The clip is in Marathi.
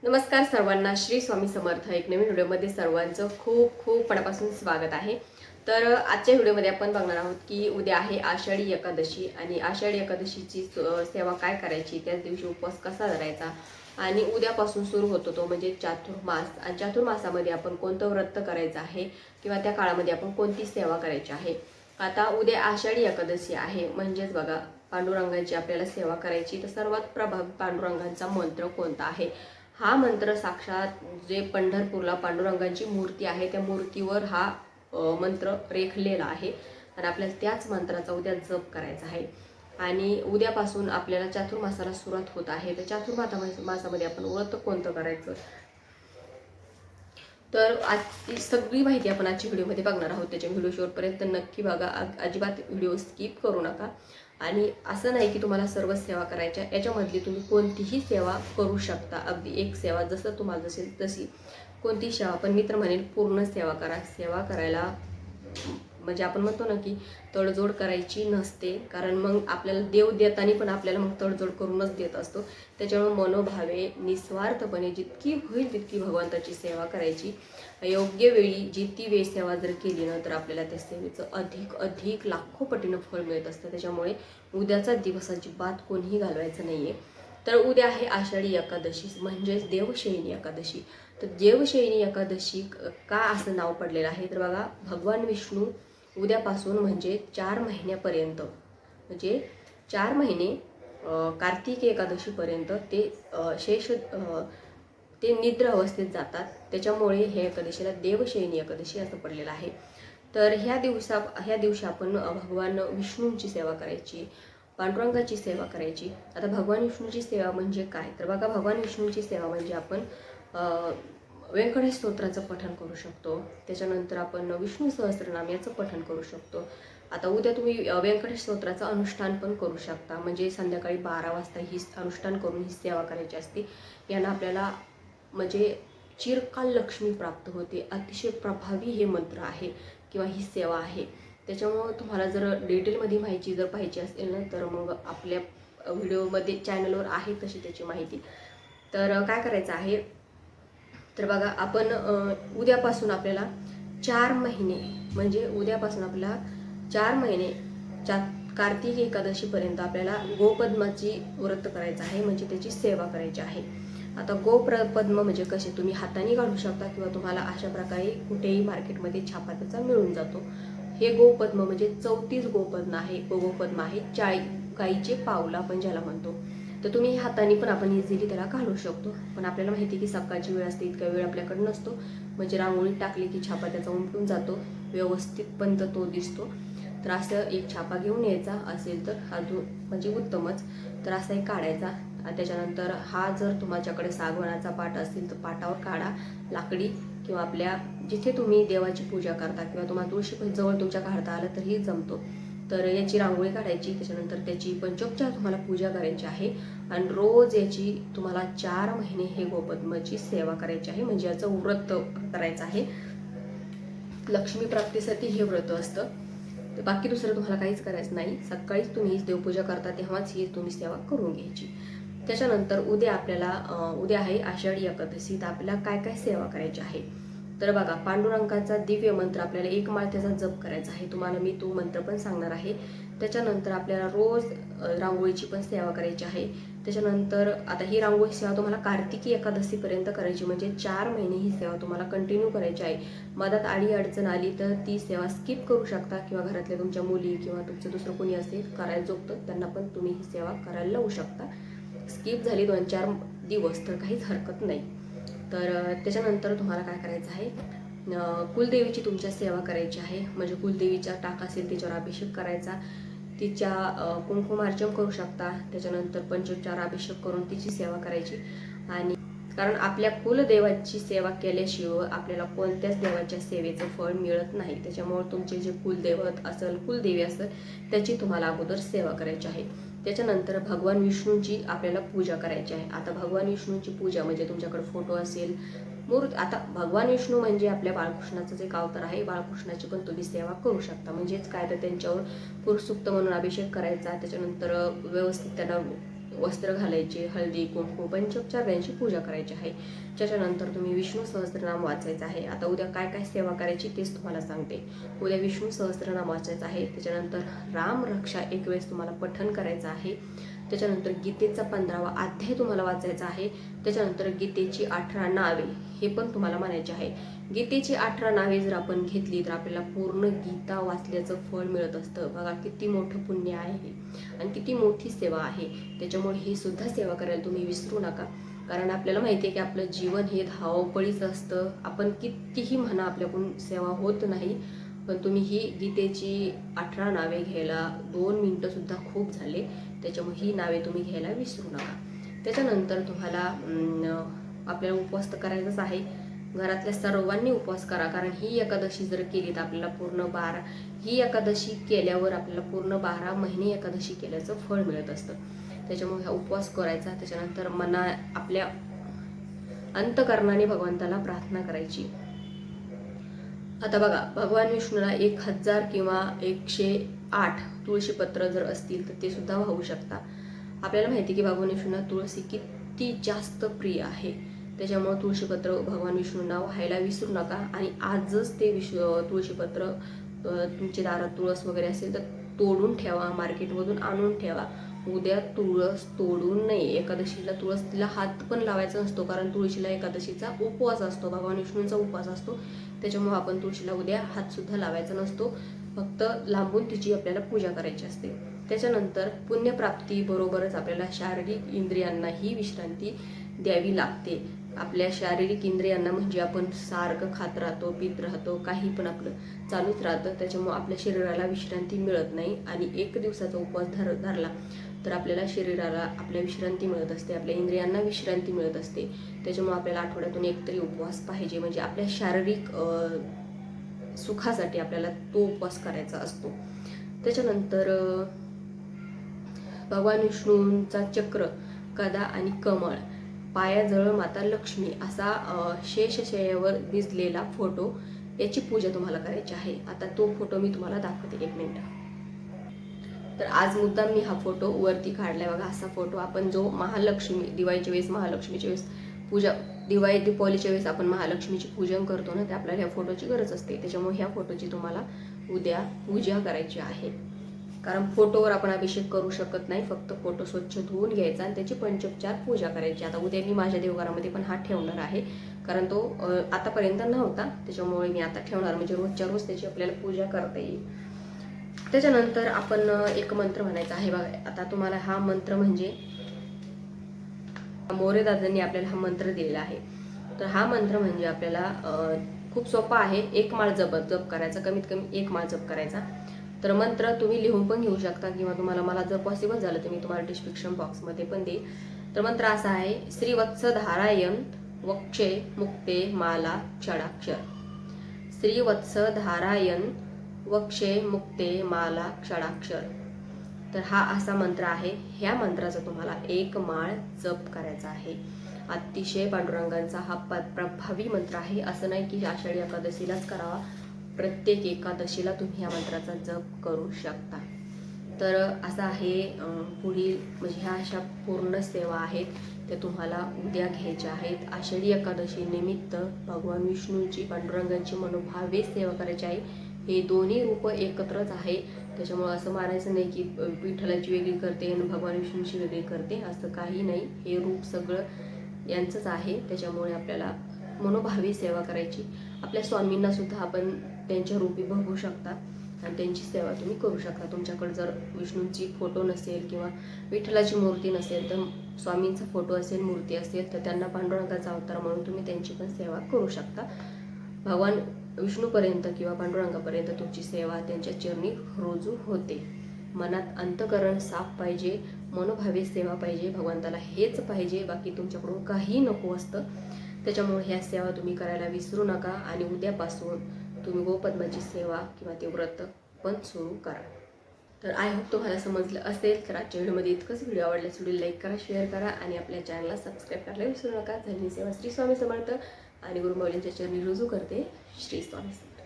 नमस्कार सर्वांना, श्री स्वामी समर्थ. एक नवीन व्हिडिओमध्ये सर्वांचं खूप खूप मनापासून स्वागत आहे. तर आजच्या व्हिडिओमध्ये आपण बघणार आहोत की उद्या आहे आषाढी एकादशी आणि आषाढी एकादशीची सेवा काय करायची, त्याच दिवशी उपवास कसा धरायचा आणि उद्यापासून सुरू होतो तो म्हणजे चातुर्मास. आणि चातुर्मासामध्ये आपण कोणतं व्रत करायचं आहे किंवा त्या काळामध्ये आपण कोणती सेवा करायची आहे. आता उद्या आषाढी एकादशी आहे, म्हणजेच बघा पांडुरंगाची आपल्याला सेवा करायची. तर सर्वात प्रभावी पांडुरंगाचा मंत्र कोणता आहे? हा मंत्र साक्षात जे पंढरपूरला पांडुरंगाची मूर्ती आहे त्या मूर्तीवर हा मंत्र रेखलेला आहे आणि आपल्याला त्याच मंत्राचा उद्या जप करायचा आहे. आणि उद्यापासून आपल्याला चातुर्मासाला सुरुवात होत आहे. तर चातुर्मासामध्ये आपण व्रत कोणतं करायचं, तर आजची सगळी माहिती आपण आजच्या व्हिडिओमध्ये बघणार आहोत. त्याच्या व्हिडिओ शेवटपर्यंत नक्की बघा, अजिबात व्हिडिओ स्किप करू नका. आणि असं नाही की तुम्हाला सर्व सेवा करायच्या, याच्यामधली तुम्ही कोणतीही सेवा करू शकता. अगदी एक सेवा जसं तुम्हाला जसेल तशी कोणती सेवा, पण मी तर म्हणेन पूर्ण सेवा करा. सेवा करायला म्हणजे आपण म्हणतो ना की तडजोड करायची नसते, कारण मग आपल्याला देव देताना पण आपल्याला मग तडजोड करूनच देत असतो. त्याच्यामुळे मनोभावे निस्वार्थपणे जितकी होईल तितकी भगवंताची सेवा करायची. योग्य वेळी जी ती वेळ सेवा जर केली ना तर आपल्याला त्या सेवेचं अधिक अधिक लाखो पटीनं फळ मिळत असतं. त्याच्यामुळे उद्याचा दिवस अजिबात कोणीही घालवायचं नाहीये. तर उद्या आहे आषाढी एकादशी, म्हणजेच देवशयनी एकादशी. तर देवशयनी एकादशी का असं नाव पडलेलं आहे, तर बघा भगवान विष्णू उद्यापासून म्हणजे 4 महिन्यापर्यंत, म्हणजे 4 महिने कार्तिकी एकादशीपर्यंत ते ते निद्र अवस्थेत जातात. त्याच्यामुळे हे एकादशीला देवशयनी एकादशी असं पडलेलं आहे. तर ह्या दिवशी आपण भगवान विष्णूंची सेवा करायची, पांडुरंगाची सेवा करायची. आता भगवान विष्णूची सेवा म्हणजे काय, तर बघा भगवान विष्णूंची सेवा म्हणजे आपण व्यंकटेश स्तोत्राचं पठण करू शकतो. त्याच्यानंतर आपण विष्णू सहस्त्रनाम याचं पठण करू शकतो. आता उद्या तुम्ही व्यंकटेश स्तोत्राचं अनुष्ठान पण करू शकता, म्हणजे संध्याकाळी 12 वाजता ही अनुष्ठान करून ही सेवा करायची असते. यानं आपल्याला म्हणजे चिरकाल लक्ष्मी प्राप्त होते. अतिशय प्रभावी हे मंत्र आहे किंवा ही सेवा आहे. त्याच्यामुळं तुम्हाला जर डिटेलमध्ये माहिती जर पाहिजे असेल ना तर मग आपल्या व्हिडिओमध्ये चॅनलवर आहे तशी त्याची माहिती. तर काय करायचं आहे, तर बघा आपण उद्यापासून आपल्याला 4 महिने, म्हणजे उद्यापासून आपल्याला 4 महिने कार्तिक एकादशीपर्यंत आपल्याला गोपद्माची व्रत करायचं आहे, म्हणजे त्याची सेवा करायची आहे. आता पद्म म्हणजे कसे तुम्ही हाताने काढू शकता किंवा तुम्हाला अशा प्रकारे कुठेही मार्केटमध्ये छापा त्याचा मिळून जातो. हे गोपद्म म्हणजे 34 गोपद्म आहे 40 गाईचे पावलं आपण ज्याला म्हणतो. तर तुम्ही हाताने पण आपण इझिली त्याला काढू शकतो. पण आपल्याला माहिती आहे की सकाळची वेळ असते, इतका वेळ आपल्याकडे नसतो. म्हणजे रांगोळी टाकली की छापा त्याचा उमटून जातो, व्यवस्थित पण तो दिसतो. तर असं एक छापा घेऊन यायचा असेल तर अजून म्हणजे उत्तमच. तर असा एक काढायचा. त्याच्यानंतर हा जर तुमच्याकडे सागवानाचा पाट असेल तर पाटावर काढा, लाकडी किंवा आपल्या जिथे तुम्ही देवाची पूजा करता किंवा तुम्हाला तुळशी जवळ तुमच्या काढता आलं तरीही जमतो. तर याची रांगोळी काढायची. त्याच्यानंतर त्याची पंचोपचार तुम्हाला पूजा करायची आहे आणि रोज याची तुम्हाला 4 महिने हे गोपद्माची सेवा करायची आहे, म्हणजे याचं व्रत करायचं आहे. लक्ष्मी प्राप्तीसाठी हे व्रत असतं. तर बाकी दुसरं तुम्हाला काहीच करायचं नाही. सकाळीच तुम्ही ही देवपूजा करता तेव्हाच ही तुम्ही सेवा करून घ्यायची. त्याच्यानंतर उद्या उद्या आहे आषाढी एकादशी. तर आपल्याला काय काय सेवा करायची आहे, तर बघा पांडुरंगाचा दिव्य मंत्र आपल्याला एक माळ त्याचा जप करायचा आहे. तुम्हाला मी तो मंत्र पण सांगणार आहे. त्याच्यानंतर आपल्याला रोज रांगोळीची पण सेवा करायची आहे. त्याच्यानंतर आता ही रांगोळी सेवा तुम्हाला कार्तिकी एकादशीपर्यंत करायची, म्हणजे 4 महिने ही सेवा तुम्हाला कंटिन्यू करायची आहे. मधात अडचण आली तर ती सेवा स्किप करू शकता किंवा घरातल्या तुमच्या मुली किंवा तुमचं दुसरं कोणी असेल करायला जोगतं त्यांना पण तुम्ही ही सेवा करायला लावू शकता. स्किप झाली 2-4 दिवस तर काहीच हरकत नाही. तर त्याच्यानंतर तुम्हाला काय करायचं आहे, कुलदेवीची तुमच्या सेवा करायची आहे. म्हणजे कुलदेवीचा टाक असेल त्याच्यावर अभिषेक करायचा, तिच्या कुंकुमार्चन करू शकता. त्याच्यानंतर पंचोपचार अभिषेक करून तिची सेवा करायची. आणि कारण आपल्या कुलदेवाची सेवा केल्याशिवाय आपल्याला कोणत्याच देवाच्या सेवेचं फळ मिळत नाही. त्याच्यामुळे तुमचे जे कुलदैवत असेल, कुलदेवी असेल, त्याची तुम्हाला अगोदर सेवा करायची आहे. त्याच्यानंतर भगवान विष्णूंची आपल्याला पूजा करायची आहे. आता भगवान विष्णूंची पूजा म्हणजे तुमच्याकडे फोटो असेल, आता भगवान विष्णू म्हणजे आपल्या बाळकृष्णाचं जे अवतार आहे, बाळकृष्णाची पण तुम्ही सेवा करू शकता. म्हणजेच काय तर त्यांच्यावर पुरुषसूक्त म्हणून अभिषेक करायचा. त्याच्यानंतर व्यवस्थित त्यांना वस्त्र घालायचे, हळदी कुंकू पंचोपचार यांची पूजा करायची आहे. त्याच्यानंतर तुम्ही विष्णू सहस्त्रनाम वाचायचं आहे. आता उद्या काय काय सेवा करायची तेच तुम्हाला सांगते. उद्या विष्णू सहस्त्रनाम वाचायचं आहे. त्याच्यानंतर राम रक्षा एक वेळेस तुम्हाला पठण करायचं आहे. त्याच्यानंतर गीतेचा 15वा अध्याय तुम्हाला वाचायचा आहे. त्याच्यानंतर गीतेची 18 नावे हे पण तुम्हाला म्हणायचे आहे. गीतेची 18 नावे जर आपण घेतली तर आपल्याला पूर्ण गीता वाचल्याचं फळ मिळत असतं. बघा किती मोठं पुण्य आहे हे आणि किती मोठी सेवा आहे. त्याच्यामुळे ही सुद्धा सेवा करायला तुम्ही विसरू नका. कारण आपल्याला माहिती आहे की आपलं जीवन हे धावपळीचं असतं. आपण कितीही म्हणा आपल्याकडून सेवा होत नाही, पण तुम्ही ही गीतेची 18 नावे घ्यायला 2 मिनिटं सुद्धा खूप झाले. त्याच्यामुळे ही नावे तुम्ही घ्यायला विसरू नका. त्याच्यानंतर तुम्हाला आपल्याला उपवास तर करायचाच आहे. घरातल्या सर्वांनी उपवास करा, कारण ही एकादशी जर केली तर आपल्याला पूर्ण 12 ही एकादशी केल्यावर आपल्याला पूर्ण 12 महिने एकादशी केल्याचं फळ मिळत असतं. त्याच्यामुळे हा उपवास करायचा. त्याच्यानंतर आपल्या अंतकरणाने भगवंताला प्रार्थना करायची. आता बघा, भगवान विष्णूला 1000 किंवा 108 तुळशीपत्र जर असतील तर ते सुद्धा वाहू शकता. आपल्याला माहिती की भगवान विष्णूला तुळशी किती जास्त प्रिय आहे. त्याच्यामुळे तुळशीपत्र भगवान विष्णूंना व्हायला विसरू नका. आणि आजच ते तुळशीपत्र तुमच्या दारात तुळस वगैरे असेल तर तोडून ठेवा, मार्केटमधून आणून ठेवा. उद्या तुळस तोडून नाही. एकादशीला तुळशीला हात पण लावायचा नसतो, कारण तुळशीला एकादशीचा उपवास असतो, भगवान विष्णूंचा उपवास असतो. त्याच्यामुळे आपण तुळशीला उद्या हात सुद्धा लावायचा नसतो, फक्त लांबून तिची आपल्याला पूजा करायची असते. त्याच्यानंतर पुण्यप्राप्ती बरोबरच आपल्याला शारीरिक इंद्रियांनाही विश्रांती द्यावी लागते. आपल्या शारीरिक इंद्रियांना म्हणजे आपण सारखं खात राहतो, पीत राहतो, काही पण आपलं चालूच राहतं. त्याच्यामुळे आपल्या शरीराला विश्रांती मिळत नाही. आणि 1 दिवसाचा उपवास धरला तर आपल्याला शरीराला आपल्या विश्रांती मिळत असते, आपल्या इंद्रियांना विश्रांती मिळत असते. त्याच्यामुळे आपल्याला आठवड्यातून एकतरी उपवास पाहिजे, म्हणजे आपल्या शारीरिक सुखासाठी आपल्याला तो उपवास करायचा असतो. त्याच्यानंतर भगवान विष्णूंचा चक्र, गदा आणि कमळ, पायाजवळ माता लक्ष्मी असा शेषशय्यावर दिसलेला फोटो, याची पूजा तुम्हाला करायची आहे. आता तो फोटो मी तुम्हाला दाखवते, 1 मिनिट. तर आज मुद्दाम मी हा फोटो वरती काढलाय. बघा, असा फोटो आपण जो महालक्ष्मी दिवाळीच्या वेळेस, महालक्ष्मीच्या वेळेस पूजा, दीपावलीच्या वेळेस आपण महालक्ष्मीची पूजन करतो ना, ते आपल्याला ह्या फोटोची गरज असते. त्याच्यामुळे ह्या फोटोची तुम्हाला उद्या पूजा करायची आहे. कारण फोटोवर आपण अभिषेक करू शकत नाही, फक्त फोटो स्वच्छ धुवून घ्यायचा आणि त्याची पंचोपचार पूजा करायची. आता उद्या मी माझ्या देवघरामध्ये पण हा ठेवणार आहे, कारण तो आतापर्यंत नव्हता. त्याच्यामुळे मी आता ठेवणार, म्हणजे रोजच्या रोज त्याची आपल्याला पूजा करता येईल. त्याच्यानंतर आपण एक मंत्र म्हणायचा आहे. बघा, आता तुम्हाला हा मंत्र म्हणजे मोरे दादांनी आपल्याला हा मंत्र दिलेला आहे. तर हा मंत्र म्हणजे आपल्याला खूप सोपा आहे. 1 माळ जप करायचा, कमीत कमी 1 माळ जप करायचा. तर मंत्र तुम्ही लिहून पण घेऊ शकता, किंवा मला जर पॉसिबल झालं तर मी तुम्हाला डिस्क्रिप्शन बॉक्समध्ये पण देईल. तर मंत्र असा आहे: श्रीवत्स धारायण वक्षे मुक्ते माला क्षणाक्षर. श्रीवत्स धारायण वक्षे मुक्ते माला क्षणाक्षर. तर हा असा मंत्र आहे. ह्या मंत्राचा तुम्हाला 1 माळ जप करायचा आहे. अतिशय पांडुरंगांचा हा प्रभावी मंत्र आहे. असं नाही की आषाढी एकादशीलाच करावा, प्रत्येक एकादशीला तुम्ही या मंत्राचा जप करू शकता. तर असं आहे. पुढील म्हणजे ह्या अशा पूर्ण सेवा आहेत त्या तुम्हाला उद्या घ्यायच्या आहेत. आषाढी एकादशी निमित्त भगवान विष्णूंची, पांडुरंगांची मनोभावे सेवा करायची आहे. हे दोन्ही रूप एकत्रच आहे. त्याच्यामुळे असं मानायचं नाही की विठ्ठलाची वेगळी करते आणि भगवान विष्णूंची वेगळी करते, असं काही नाही. हे रूप सगळं यांचंच आहे. त्याच्यामुळे आपल्याला मनोभावी सेवा करायची. आपल्या स्वामींना सुद्धा आपण त्यांच्या रूपी बघू शकता आणि त्यांची सेवा तुम्ही करू शकता. तुमच्याकडे जर विष्णूंची फोटो नसेल किंवा विठ्ठलाची मूर्ती नसेल, तर स्वामींचा फोटो असेल, मूर्ती असेल, तर त्यांना पांडुरंगाचा अवतार म्हणून तुम्ही त्यांची पण सेवा करू शकता. भगवान विष्णूपर्यंत किंवा पांडुरंगापर्यंत तुमची सेवा त्यांच्या चरणी रुजू होते. मनात अंतकरण साफ पाहिजे, मनोभावे सेवा पाहिजे, भगवंताला हेच पाहिजे, बाकी तुमच्याकडून काही नको असतं. त्याच्यामुळे ह्या सेवा तुम्ही करायला विसरू नका. आणि उद्यापासून तुम्ही गोपद्माची सेवा किंवा ते व्रत पण सुरू करा. तर आय होप तुम्हाला समजलं असेल. तर आजच्या व्हिडिओमध्ये इतकंच. व्हिडिओ आवडल्यास व्हिडिओ लाईक करा, शेअर करा आणि आपल्या चॅनलला सबस्क्राईब करायला विसरू नका. धन्य सेवा. श्री स्वामी समर्थ. आणि गुरुमाऊलींच्या चरणी रुजू करते. श्री स्वामी समर्थ.